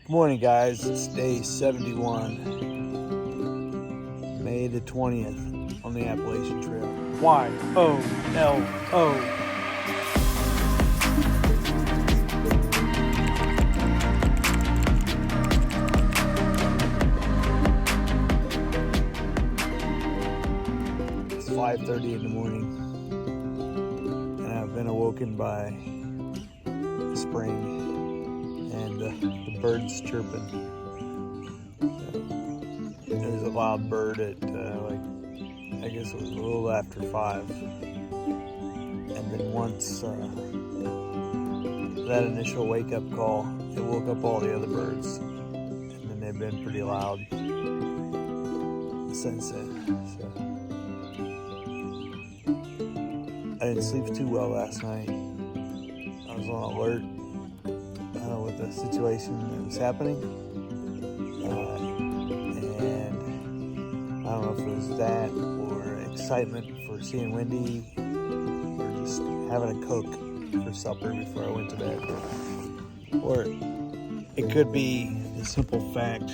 Good morning, guys. It's day 71, May the 20th on the Appalachian Trail. Y-O-L-O. It's 5:30 in the morning, and I've been awoken by the spring and the birds chirping. There's a loud bird at I guess it was a little after 5, and then once that initial wake-up call, it woke up all the other birds, and then they've been pretty loud since then. So I didn't sleep too well last night. I was on alert with the situation that was happening, and I don't know if it was that or excitement for seeing Wendy or just having a Coke for supper before I went to bed, or it could be the simple fact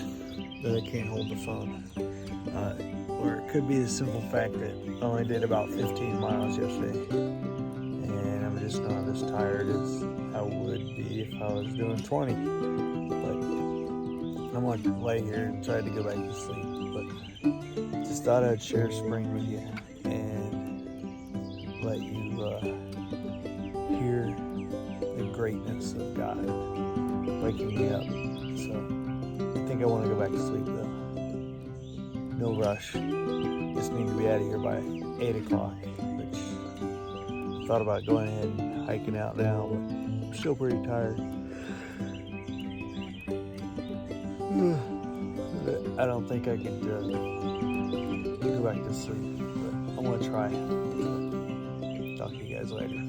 that I can't hold the phone, or it could be the simple fact that I only did about 15 miles yesterday and I'm just not as tired as I would be if I was doing 20. But I'm going to lay here and try to go back to sleep. But just thought I'd share spring with you and let you hear the greatness of God waking me up. So I think I want to go back to sleep though. No rush. Just need to be out of here by 8 o'clock, which I thought about going ahead and hiking out now, but I'm still pretty tired. I don't think I could go back to sleep, but I'm going to try. Talk to you guys later.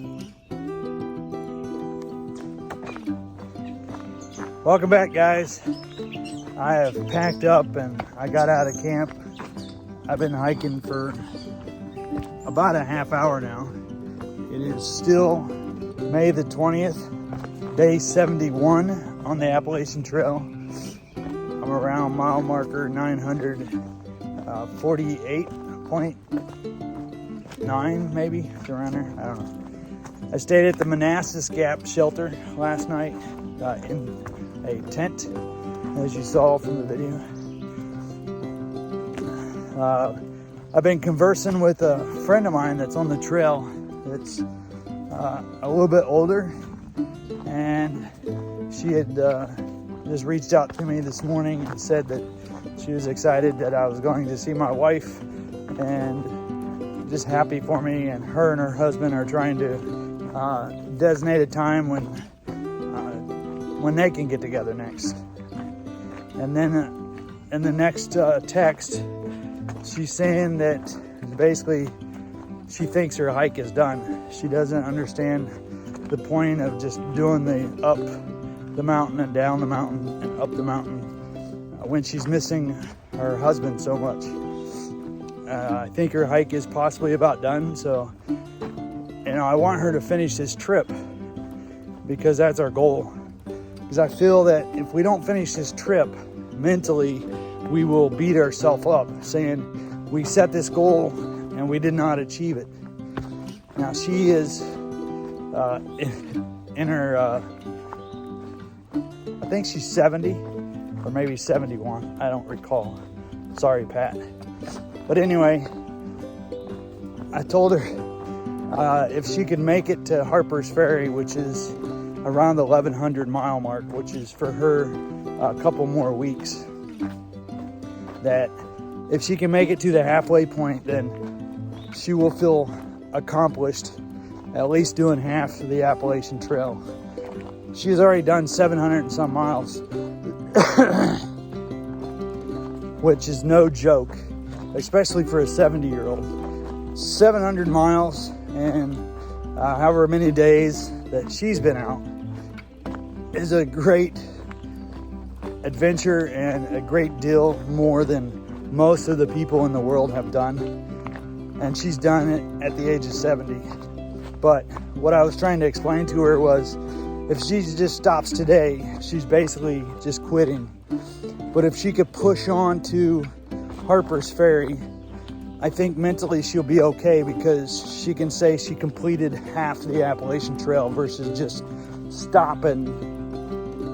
Welcome back, guys. I have packed up and I got out of camp. I've been hiking for about a half hour now. It is still May the 20th, day 71 on the Appalachian Trail. I'm around mile marker 948.9, maybe, it's around there, I don't know. I stayed at the Manassas Gap shelter last night in a tent, as you saw from the video. I've been conversing with a friend of mine that's on the trail that's a little bit older, and she had just reached out to me this morning and said that she was excited that I was going to see my wife and just happy for me, and her husband are trying to designate a time when they can get together next. And then in the next text, she's saying that basically she thinks her hike is done. She doesn't understand the point of just doing the up the mountain and down the mountain and up the mountain when she's missing her husband so much. I think her hike is possibly about done, so I want her to finish this trip because that's our goal. Because I feel that if we don't finish this trip, mentally we will beat ourselves up saying we set this goal and we did not achieve it. Now she is in her I think she's 70 or maybe 71, I don't recall, sorry Pat. But anyway, I told her if she could make it to Harper's Ferry, which is around the 1100 mile mark, which is for her a couple more weeks, that if she can make it to the halfway point, then she will feel accomplished, at least doing half of the Appalachian Trail. She's already done 700 and some miles, which is no joke, especially for a 70-year-old. 700 miles and however many days that she's been out is a great adventure and a great deal more than most of the people in the world have done. And she's done it at the age of 70. But what I was trying to explain to her was if she just stops today, she's basically just quitting. But if she could push on to Harper's Ferry, I think mentally she'll be okay, because she can say she completed half the Appalachian Trail versus just stopping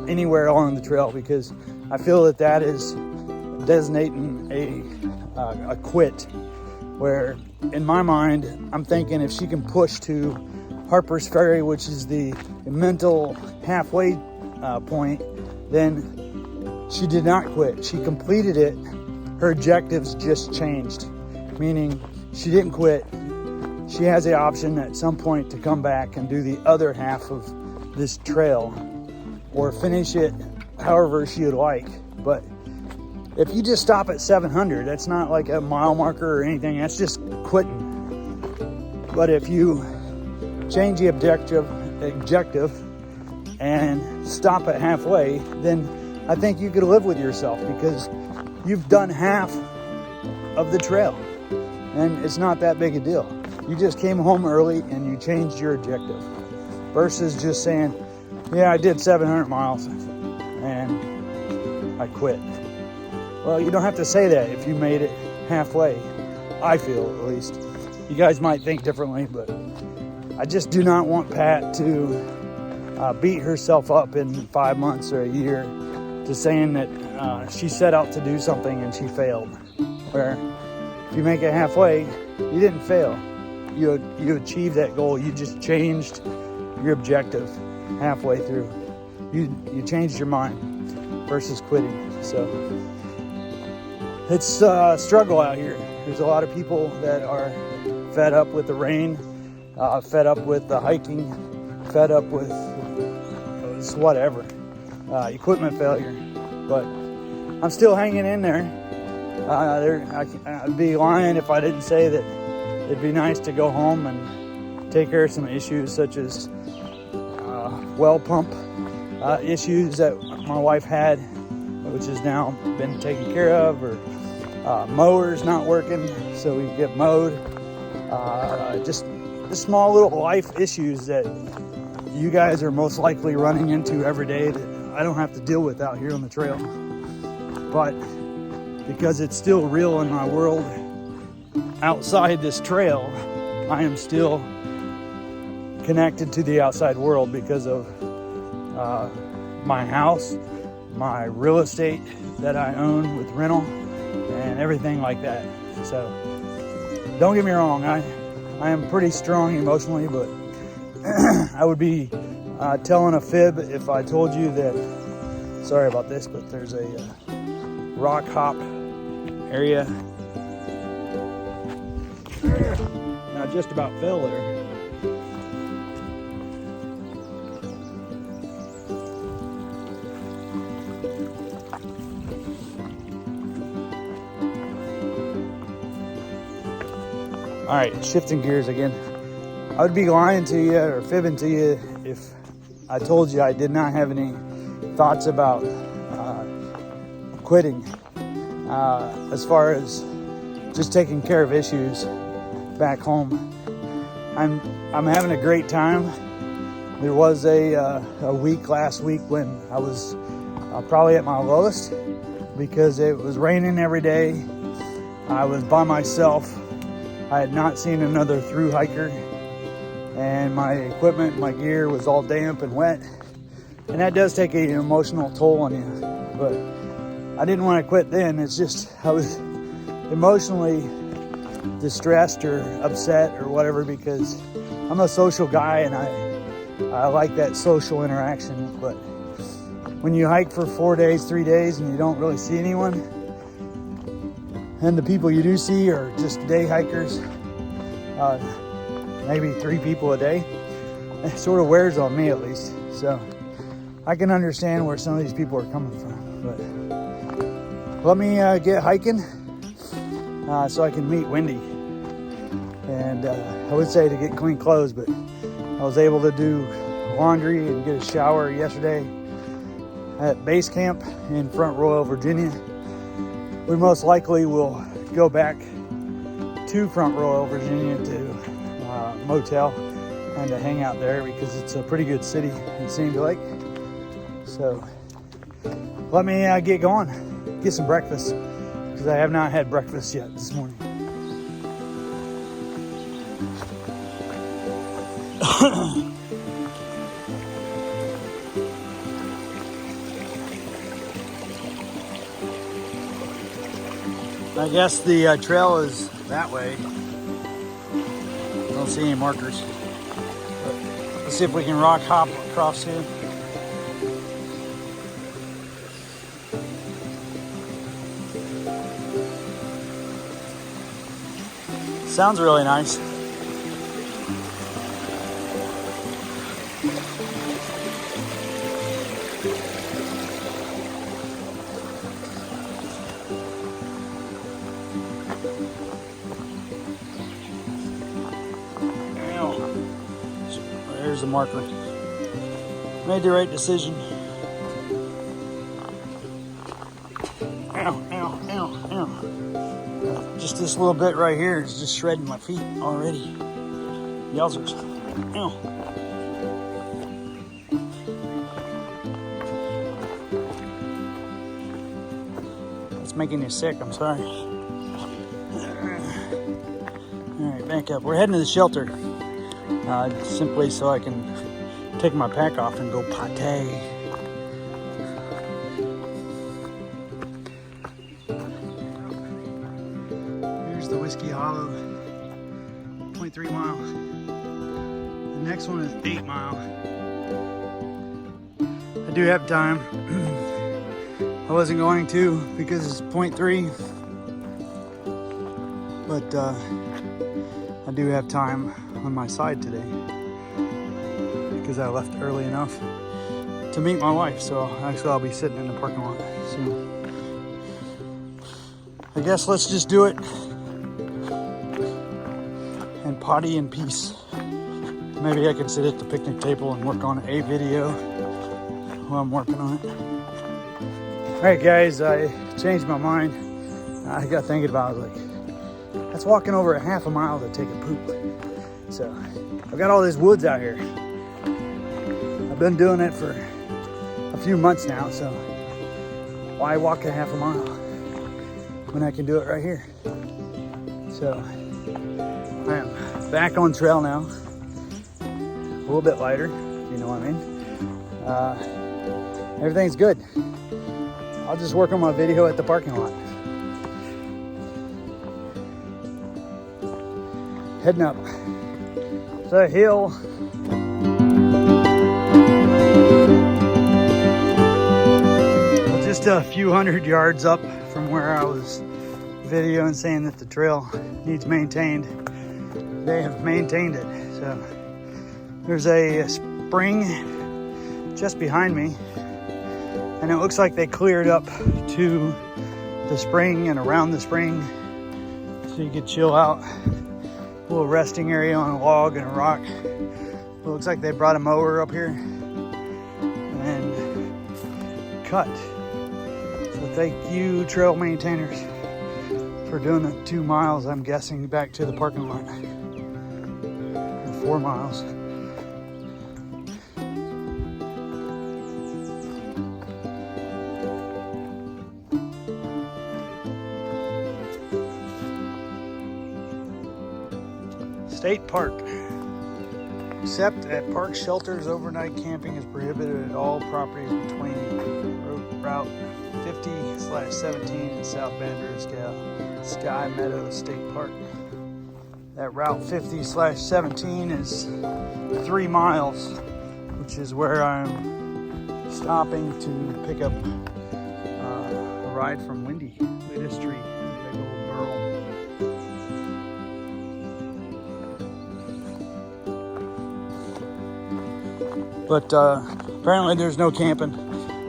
anywhere along the trail, because I feel that that is designating a quit. Where in my mind, I'm thinking if she can push to Harper's Ferry, which is the mental halfway point, then she did not quit. She completed it. Her objectives just changed, meaning she didn't quit. She has the option at some point to come back and do the other half of this trail, or finish it however she would like. But if you just stop at 700, that's not like a mile marker or anything. That's just quitting. But if you change the objective and stop at halfway, then I think you could live with yourself, because you've done half of the trail and it's not that big a deal. You just came home early and you changed your objective, versus just saying, yeah, I did 700 miles and I quit. Well, you don't have to say that if you made it halfway. I feel, at least. You guys might think differently, but I just do not want Pat to beat herself up in 5 months or a year to saying that she set out to do something and she failed. Where if you make it halfway, you didn't fail. You achieved that goal. You just changed your objective halfway through. You changed your mind versus quitting. So it's a struggle out here. There's a lot of people that are fed up with the rain, fed up with the hiking, fed up with whatever, equipment failure. But I'm still hanging in there. I'd be lying if I didn't say that it'd be nice to go home and take care of some issues, such as well pump issues that my wife had, which has now been taken care of, or mowers not working, so we get mowed. Just the small little life issues that you guys are most likely running into every day that I don't have to deal with out here on the trail. But because it's still real in my world outside this trail, I am still connected to the outside world because of my house, my real estate that I own with rental, and everything like that. So don't get me wrong, I am pretty strong emotionally, but I would be telling a fib if I told you that, sorry about this, but there's a rock hop area. Now just about fell there. All right, shifting gears again. I would be lying to you or fibbing to you if I told you I did not have any thoughts about quitting. As far as just taking care of issues back home, I'm having a great time. There was a week last week when I was probably at my lowest because it was raining every day. I was by myself. I had not seen another through hiker, and my equipment, my gear was all damp and wet, and that does take an emotional toll on you. But I didn't want to quit then. It's just I was emotionally distressed or upset or whatever, because I'm a social guy and I like that social interaction. But when you hike for 4 days, 3 days, and you don't really see anyone, and the people you do see are just day hikers, maybe 3 people a day, it sort of wears on me, at least. So I can understand where some of these people are coming from. But let me get hiking so I can meet Wendy. And I would say to get clean clothes, but I was able to do laundry and get a shower yesterday at base camp in Front Royal, Virginia. We most likely will go back to Front Royal, Virginia to motel and to hang out there because it's a pretty good city, it seemed like. So let me get going, get some breakfast, because I have not had breakfast yet this morning. I guess the trail is that way. I don't see any markers. But let's see if we can rock hop across here. Sounds really nice. There's the marker. Made the right decision. Ow, ow, ow, ow. Just this little bit right here is just shredding my feet already. Yowzers. Ow. That's making you sick, I'm sorry. Alright, back up. We're heading to the shelter. Simply so I can take my pack off and go pate. Here's the Whiskey Hollow, 0.3 mile. The next one is 8 mile. I do have time. I wasn't going to because it's 0.3, but I do have time on my side today because I left early enough to meet my wife. So actually I'll be sitting in the parking lot. So I guess let's just do it and potty in peace. Maybe I can sit at the picnic table and work on a video while I'm working on it. All right, guys, I changed my mind. I got thinking about it, like, that's walking over a half a mile to take a poop. So I've got all these woods out here. I've been doing it for a few months now, so why walk a half a mile when I can do it right here? So I am back on trail now, a little bit lighter, you know what I mean. Everything's good. I'll just work on my video at the parking lot. Heading up the hill. Just a few hundred yards up from where I was videoing saying that the trail needs maintained. They have maintained it. So there's a spring just behind me, and it looks like they cleared up to the spring and around the spring so you could chill out. Little resting area on a log and a rock. It looks like they brought a mower up here and cut. So thank you, trail maintainers, for doing the 2 miles, I'm guessing, back to the parking lot. Or 4 miles. State Park. Except at park shelters, overnight camping is prohibited at all properties between Route 50/17 and South Andrews Sky Meadow State Park. That Route 50/17 is 3 miles, which is where I'm stopping to pick up a ride from Windy Street. Big old girl. But apparently there's no camping.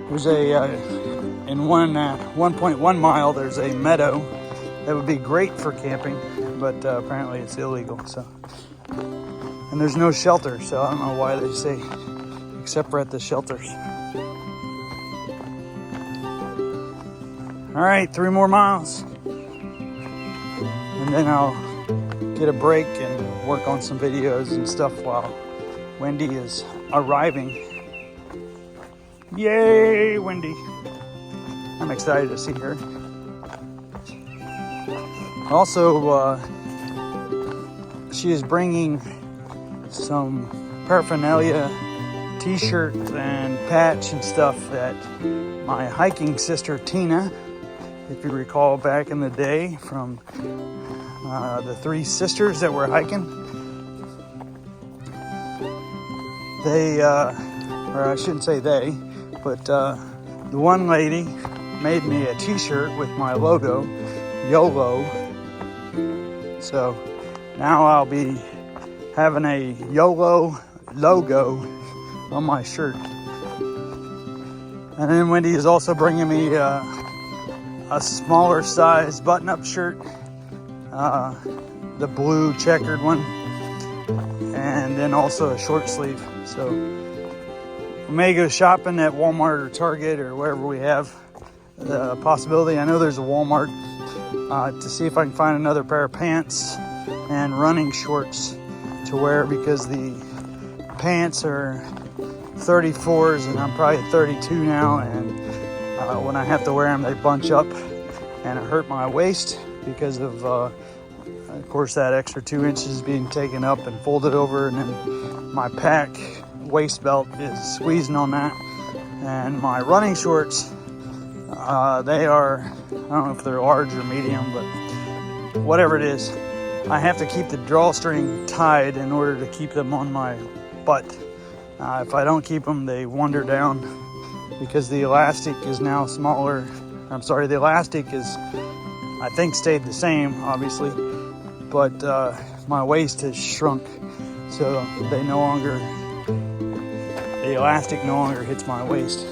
There's in 1.1 mile, there's a meadow that would be great for camping, but apparently it's illegal. So, and there's no shelter, so I don't know why they say, except for at the shelters. All right, 3 more miles, and then I'll get a break and work on some videos and stuff while Wendy is arriving. Yay, Wendy. I'm excited to see her. Also, she is bringing some paraphernalia, t-shirt and patch and stuff that my hiking sister Tina, if you recall back in the day from the three sisters that were hiking, they, or I shouldn't say they, but the one lady made me a t-shirt with my logo, YOLO. So now I'll be having a YOLO logo on my shirt. And then Wendy is also bringing me a smaller size button-up shirt, the blue checkered one, and then also a short sleeve. So we may go shopping at Walmart or Target or wherever we have the possibility. I know there's a Walmart to see if I can find another pair of pants and running shorts to wear, because the pants are 34s and I'm probably 32 now, and when I have to wear them they bunch up and it hurt my waist because of course that extra 2 inches being taken up and folded over, and then my pack waist belt is squeezing on that. And my running shorts, they are, I don't know if they're large or medium, but whatever it is, I have to keep the drawstring tied in order to keep them on my butt. If I don't keep them, they wander down because the elastic is now smaller. I'm sorry, the elastic is, I think, stayed the same, obviously, but my waist has shrunk, so they no longer, the elastic no longer hits my waist.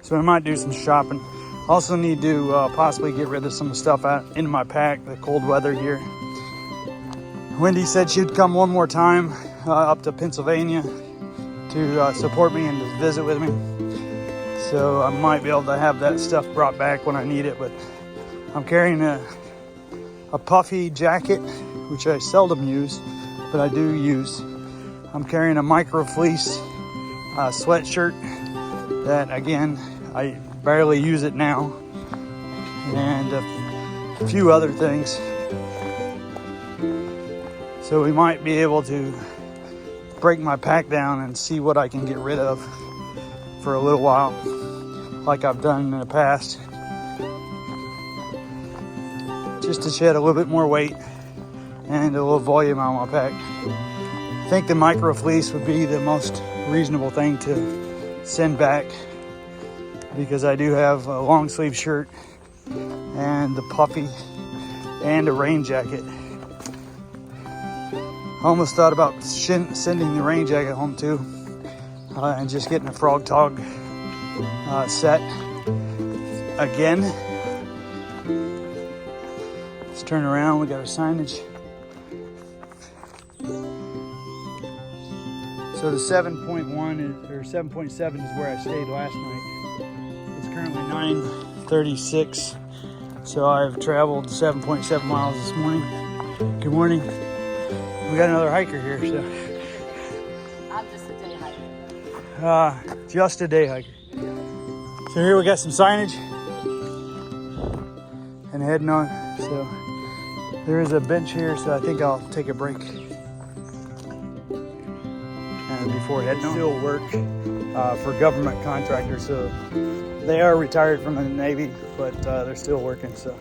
So I might do some shopping. Also need to possibly get rid of some stuff out in my pack, the cold weather here. Wendy said she'd come one more time up to Pennsylvania to support me and to visit with me. So I might be able to have that stuff brought back when I need it, but I'm carrying a puffy jacket, which I seldom use, but I do use. I'm carrying a micro fleece sweatshirt that, again, I barely use it now, and a few other things. So we might be able to break my pack down and see what I can get rid of for a little while, like I've done in the past, just to shed a little bit more weight and a little volume on my pack. I think the micro fleece would be the most reasonable thing to send back, because I do have a long sleeve shirt and the puffy and a rain jacket. I almost thought about sending the rain jacket home too, and just getting a frog tog set again. Let's turn around, we got our signage. So the 7.1 or 7.7 is where I stayed last night. It's currently 9:36, so I've traveled 7.7 miles this morning. Good morning. We got another hiker here, so. I'm just a day hiker. Just a day hiker. So here we got some signage and heading on. So there is a bench here, so I think I'll take a break. And before heading on, still work for government contractors, so they are retired from the Navy, but they're still working. So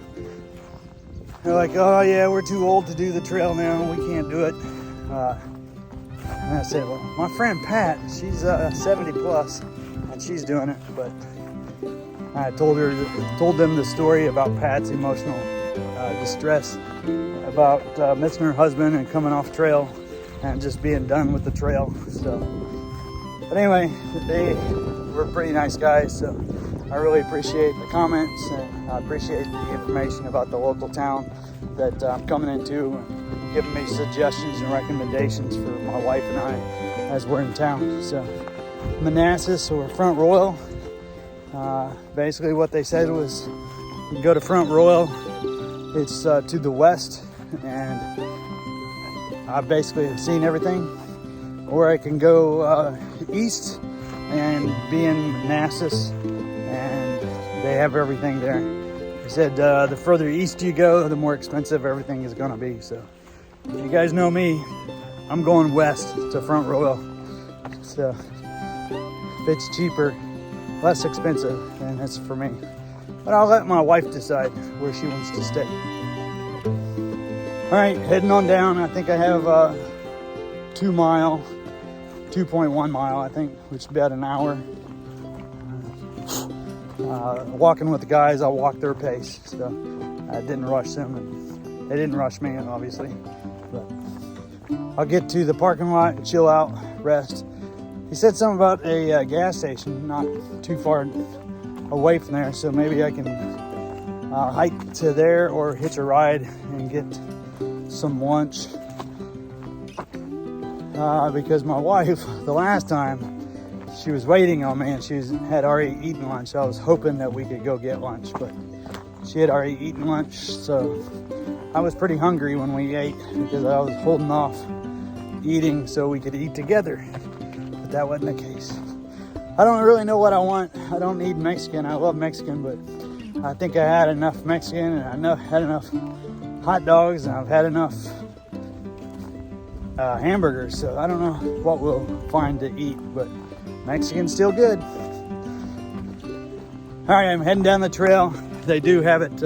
they're like, oh yeah, we're too old to do the trail now, we can't do it. And I said, well, my friend Pat, she's 70 plus and she's doing it. But I told them the story about Pat's emotional distress about missing her husband and coming off trail and just being done with the trail. So, but anyway, they were pretty nice guys, so I really appreciate the comments, and I appreciate the information about the local town that I'm coming into, and giving me suggestions and recommendations for my wife and I as we're in town. So Manassas or Front Royal, basically what they said was you can go to Front Royal, it's to the west, and I basically have seen everything. Or I can go east and be in Manassas, and they have everything there. They said the further east you go, the more expensive everything is gonna be. So if you guys know me, I'm going west to Front Royal. So if it's cheaper, less expensive, then it's for me. But I'll let my wife decide where she wants to stay. All right, heading on down. I think I have 2.1 mile, I think, which is about an hour. Walking with the guys, I'll walk their pace. So I didn't rush them, and they didn't rush me, obviously. But I'll get to the parking lot, chill out, rest. He said something about a gas station not too far away from there, so maybe I can hike to there or hitch a ride and get some lunch. Because my wife, the last time, she was waiting on me and she had already eaten lunch. So I was hoping that we could go get lunch, but she had already eaten lunch. So I was pretty hungry when we ate because I was holding off eating so we could eat together. But that wasn't the case. I don't really know what I want. I don't need Mexican. I love Mexican, but I think I had enough Mexican, and I had enough hot dogs, and I've had enough hamburgers. So I don't know what we'll find to eat, but Mexican's still good. All right, I'm heading down the trail. They do have it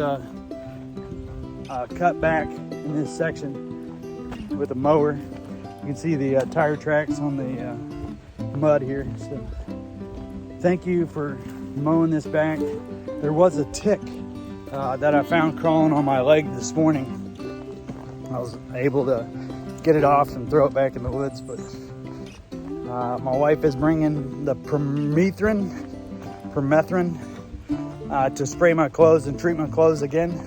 cut back in this section with a mower. You can see the tire tracks on the mud here. So thank you for mowing this back. There was a tick that I found crawling on my leg this morning. I was able to get it off and throw it back in the woods, but my wife is bringing the permethrin to spray my clothes and treat my clothes again.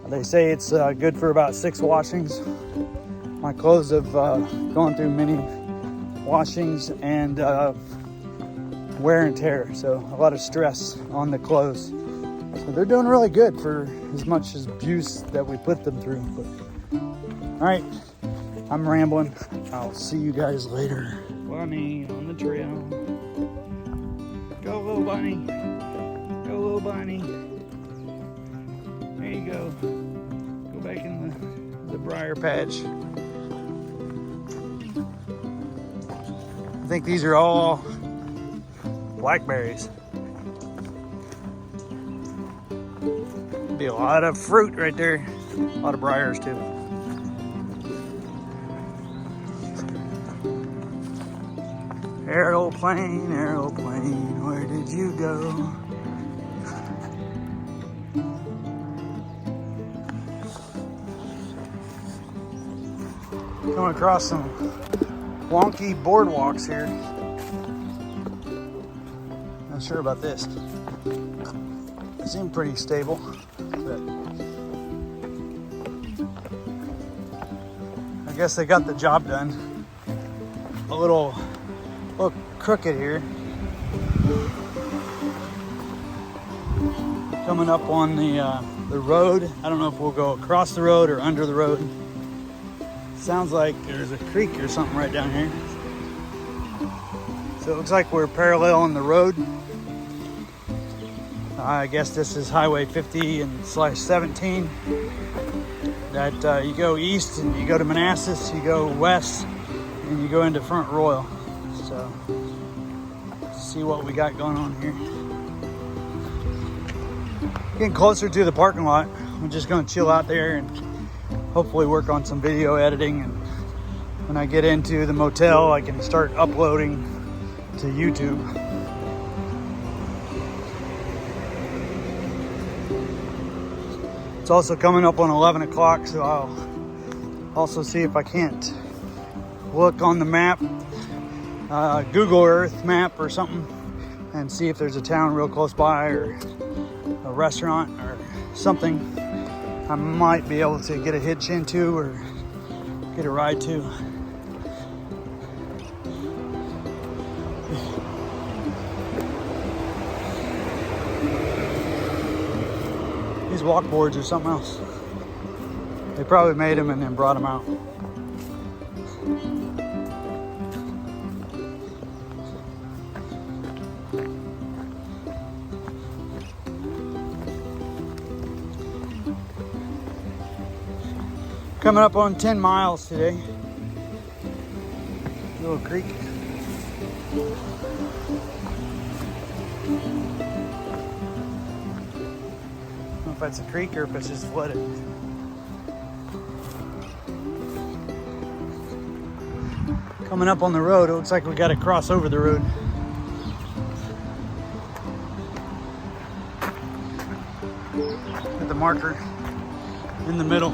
They say it's good for about 6 washings. My clothes have gone through many washings and wear and tear, so a lot of stress on the clothes. So they're doing really good for as much abuse that we put them through. But, all right, I'm rambling. I'll see you guys later. Bunny on the trail. Go, little bunny. Go, little bunny. There you go. Go back in the briar patch. I think these are all blackberries. Be a lot of fruit right there. A lot of briars too. Aeroplane, aeroplane, where did you go? Coming across some wonky boardwalks here. Not sure about this. They seem pretty stable, but I guess they got the job done. A little crooked here. Coming up on the road. I don't know if we'll go across the road or under the road. Sounds like there's a creek or something right down here. So it looks like we're parallel on the road. I guess this is Highway 50 and /17. That you go east and you go to Manassas, you go west and you go into Front Royal. So let's see what we got going on here. Getting closer to the parking lot. I'm just gonna chill out there and hopefully work on some video editing, and when I get into the motel I can start uploading to YouTube. It's also coming up on 11 o'clock, so I'll also see if I can't look on the map, Google Earth map or something, and see if there's a town real close by or a restaurant or something I might be able to get a hitch into or get a ride to. These walk boards are something else. They probably made them and then brought them out. Coming up on 10 miles today. Little creek. I don't know if that's a creek or if it's just flooded. Coming up on the road, it looks like we got to cross over the road. At the marker in the middle.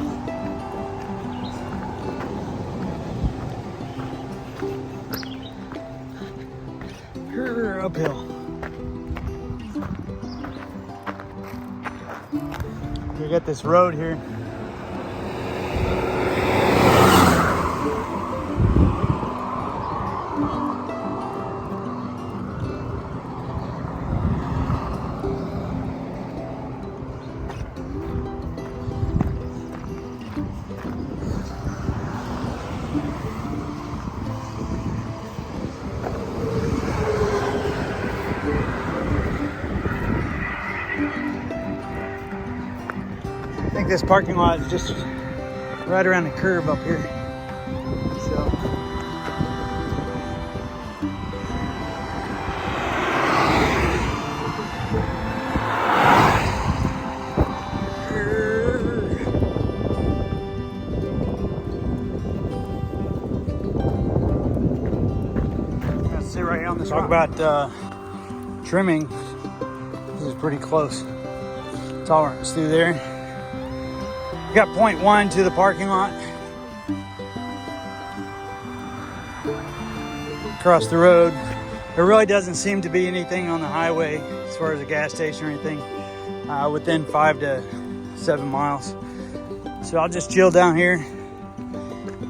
Uphill. We got this road here. I think this parking lot is just right around the curve up here. So let's sit right here on this. Talk about trimming. This is pretty close. Tolerance through there. We got 0.1 to the parking lot. Across the road. There really doesn't seem to be anything on the highway as far as a gas station or anything within 5 to 7 miles. So I'll just chill down here.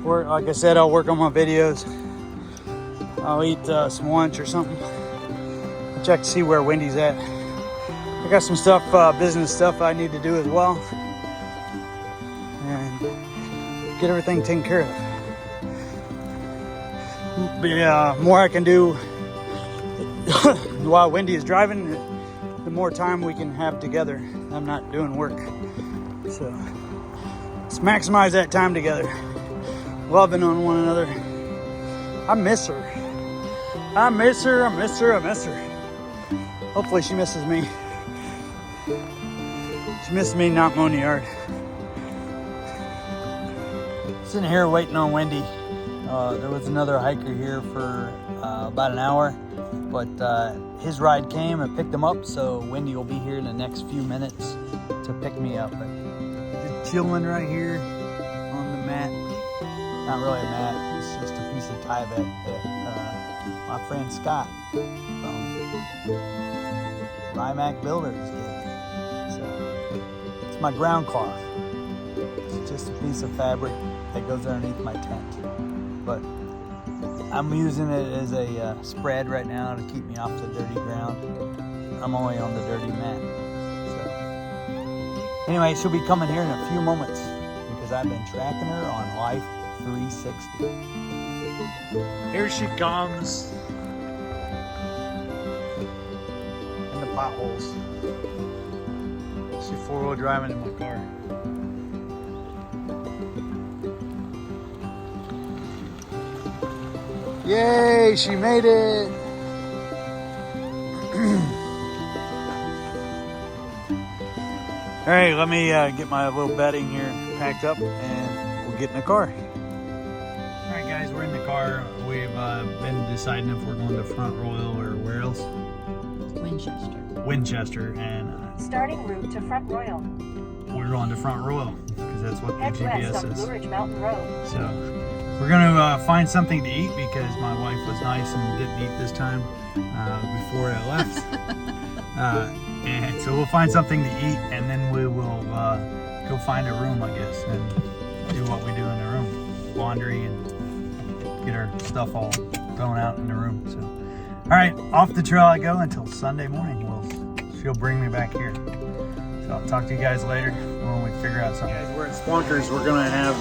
Like I said, I'll work on my videos. I'll eat some lunch or something. I'll check to see where Wendy's at. I got some stuff, business stuff I need to do as well. And get everything taken care of. The more I can do while Wendy is driving, the more time we can have together. I'm not doing work. So let's maximize that time together. Loving on one another. I miss her. I miss her, I miss her, I miss her. Hopefully she misses me. She misses me not mowing the yard. Sitting here waiting on Wendy. There was another hiker here for about an hour, but his ride came and picked him up, so Wendy will be here in the next few minutes to pick me up. But just chilling right here on the mat. Not really a mat, it's just a piece of tie that my friend Scott from Rymac Builders gave me. So it's my ground cloth. It's just a piece of fabric that goes underneath my tent. But I'm using it as a spread right now to keep me off the dirty ground. I'm only on the dirty mat. So anyway, she'll be coming here in a few moments because I've been tracking her on Life 360. Here she comes. In the potholes. She's 4-wheel driving in my car. Yay, she made it. All right, let me get my little bedding here packed up and we'll get in the car. All right, guys, we're in the car. We've been deciding if we're going to Front Royal or where else? Winchester, and starting route to Front Royal. We're going to Front Royal because that's what the Head GPS west on says. Blue Ridge Mountain Road. So we're gonna find something to eat because my wife was nice and didn't eat this time before I left. And so we'll find something to eat and then we will go find a room, I guess, and do what we do in the room. Laundry and get our stuff all thrown out in the room. So, all right, off the trail I go until Sunday morning. She'll bring me back here. So I'll talk to you guys later when we figure out something. Guys, we're at Splunkers. We're gonna have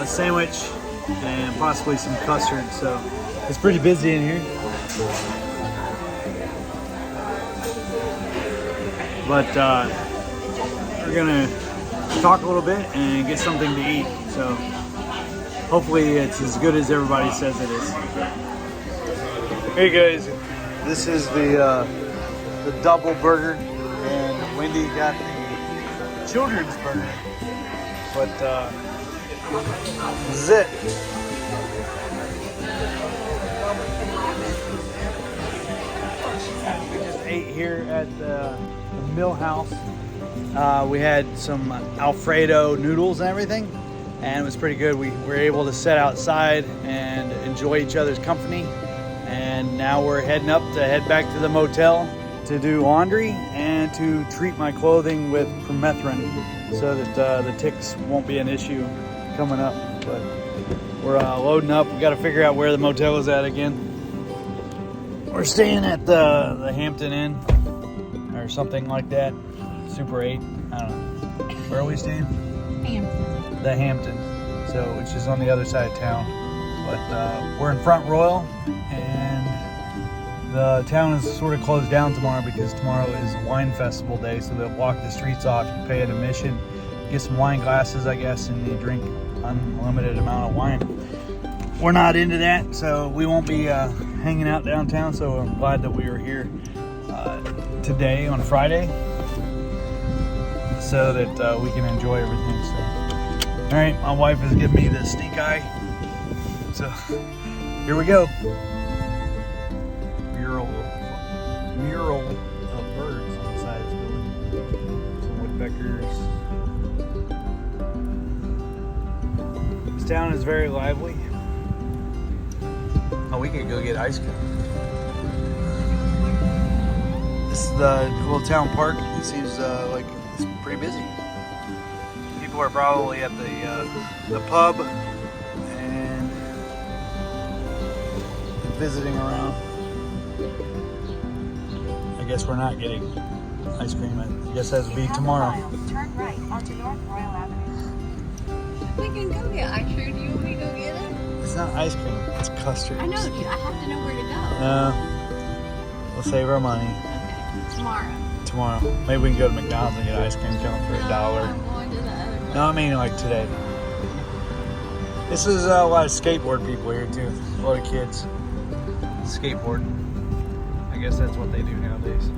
a sandwich and possibly some custard. So it's pretty busy in here. But we're gonna talk a little bit and get something to eat. So hopefully it's as good as everybody says it is. Hey guys, this is the double burger, and Wendy got the children's burger. But this is it. We just ate here at the Mill House. We had some Alfredo noodles and everything, and it was pretty good. We were able to sit outside and enjoy each other's company. And now we're heading up to head back to the motel to do laundry and to treat my clothing with permethrin so that the ticks won't be an issue coming up. But we're loading up. We got to figure out where the motel is at again. We're staying at the Hampton Inn or something like that. Super 8. I don't know. Where are we staying? Hampton. The Hampton. So, which is on the other side of town. But we're in Front Royal, and the town is sort of closed down tomorrow because tomorrow is wine festival day. So they'll block the streets off. You pay an admission, get some wine glasses, I guess, and you drink unlimited amount of wine. We're not into that, so we won't be hanging out downtown. So I'm glad that we are here today on Friday, so that we can enjoy everything. So, all right, my wife is giving me the stink eye. So here we go. Mural of birds on the side of this building. Some woodpeckers. This town is very lively. Oh, we could go get ice cream. This is the little town park. It seems like it's pretty busy. People are probably at the pub and visiting around. I guess we're not getting ice cream. I guess that would be tomorrow. Turn right onto North Royal Avenue. We can go get ice cream. Do you want me to go get it? It's not ice cream. It's custard. I know. I have to know where to go. We'll save our money Okay. tomorrow. Maybe we can go to McDonald's and get ice cream cone for $1. I'm going to the other place. No, I mean like today. This is a lot of skateboard people here too. A lot of kids skateboarding. I guess that's what they do nowadays.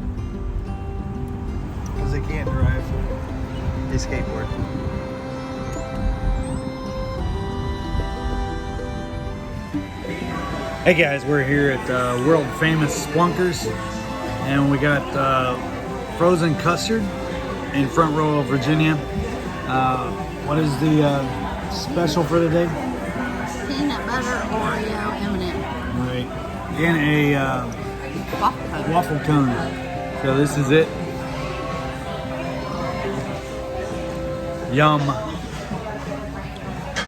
Because they can't drive, they skateboard. Hey guys, we're here at world famous Splunkers, and we got frozen custard in Front Royal, Virginia. What is the special for the day? Peanut butter Oreo M&M. Right, and a waffle cone. So this is it. Yum.